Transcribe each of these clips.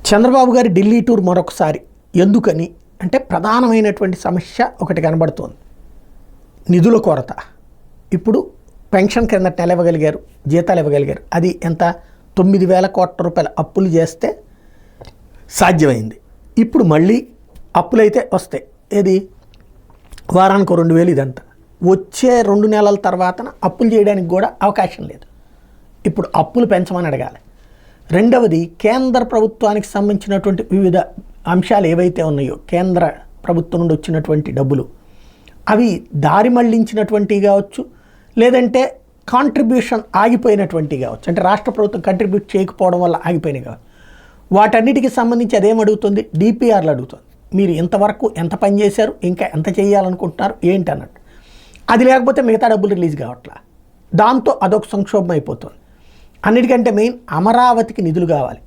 చంద్రబాబు గారి ఢిల్లీ టూర్ మరొకసారి ఎందుకని అంటే ప్రధానమైనటువంటి సమస్య ఒకటి కనబడుతోంది. నిధుల కొరత. ఇప్పుడు పెన్షన్ కింద నెల ఇవ్వగలిగారు, జీతాలు ఇవ్వగలిగారు. అది ఎంత 9,000 కోట్ల రూపాయల అప్పులు చేస్తే సాధ్యమైంది. ఇప్పుడు మళ్ళీ అప్పులైతే వస్తాయి. ఏది వారానికి 2,000 ఇదంతా. వచ్చే 2 నెలల తర్వాత అప్పులు చేయడానికి కూడా అవకాశం లేదు. ఇప్పుడు అప్పులు పెంచమని అడగాలి. రెండవది, కేంద్ర ప్రభుత్వానికి సంబంధించినటువంటి వివిధ అంశాలు ఏవైతే ఉన్నాయో, కేంద్ర ప్రభుత్వం నుండి వచ్చినటువంటి డబ్బులు అవి దారి మళ్లించినటువంటివి కావచ్చు, లేదంటే కాంట్రిబ్యూషన్ ఆగిపోయినటువంటి కావచ్చు, అంటే రాష్ట్ర ప్రభుత్వం కంట్రిబ్యూట్ చేయకపోవడం వల్ల ఆగిపోయినాయి కావచ్చు. వాటన్నిటికీ సంబంధించి అదేం అడుగుతుంది? డిపిఆర్లు అడుగుతుంది. మీరు ఇంతవరకు ఎంత పని చేశారు, ఇంకా ఎంత చేయాలనుకుంటున్నారు ఏంటి అన్నట్టు. అది లేకపోతే మిగతా డబ్బులు రిలీజ్ కావట్లా. దాంతో అదొక సంక్షోభం అయిపోతుంది. అన్నిటికంటే మెయిన్ అమరావతికి నిధులు కావాలి.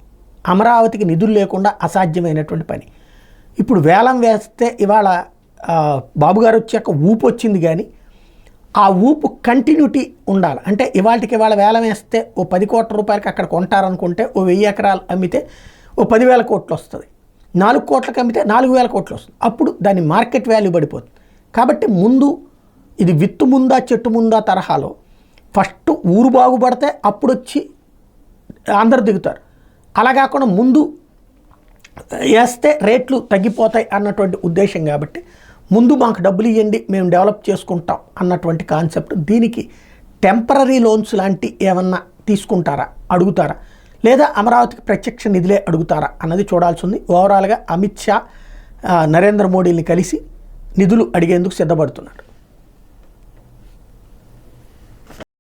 అమరావతికి నిధులు లేకుండా అసాధ్యమైనటువంటి పని. ఇప్పుడు వేలం వేస్తే ఇవాళ బాబుగారు వచ్చాక ఊపు వచ్చింది, కానీ ఆ ఊపు కంటిన్యూటీ ఉండాలి. అంటే ఇవాళకి ఇవాళ వేలం వేస్తే ఓ 10 కోట్ల రూపాయలకి అక్కడ కొంటారనుకుంటే ఓ 1000 ఎకరాలు అమ్మితే ఓ 10,000 కోట్లు వస్తుంది. 4 కోట్లకి అమ్మితే 4,000 కోట్లు వస్తుంది. అప్పుడు దాని మార్కెట్ వాల్యూ పడిపోతుంది. కాబట్టి ముందు ఇది విత్తు ముందా చెట్టు ముందా తరహాలో ఫస్ట్ ఊరు బాగుపడితే అప్పుడు వచ్చి అందరు దిగుతారు. అలా కాకుండా ముందు వేస్తే రేట్లు తగ్గిపోతాయి అన్నటువంటి ఉద్దేశం. కాబట్టి ముందు మాకు డబ్బులు ఇవ్వండి, మేము డెవలప్ చేసుకుంటాం అన్నటువంటి కాన్సెప్ట్. దీనికి టెంపరీ లోన్స్ లాంటి ఏమన్నా తీసుకుంటారా, అడుగుతారా, లేదా అమరావతికి ప్రత్యక్ష నిధులే అడుగుతారా అన్నది చూడాల్సి ఉంది. ఓవరాల్గా అమిత్ షా నరేంద్ర మోడీని కలిసి నిధులు అడిగేందుకు సిద్ధపడుతున్నారు.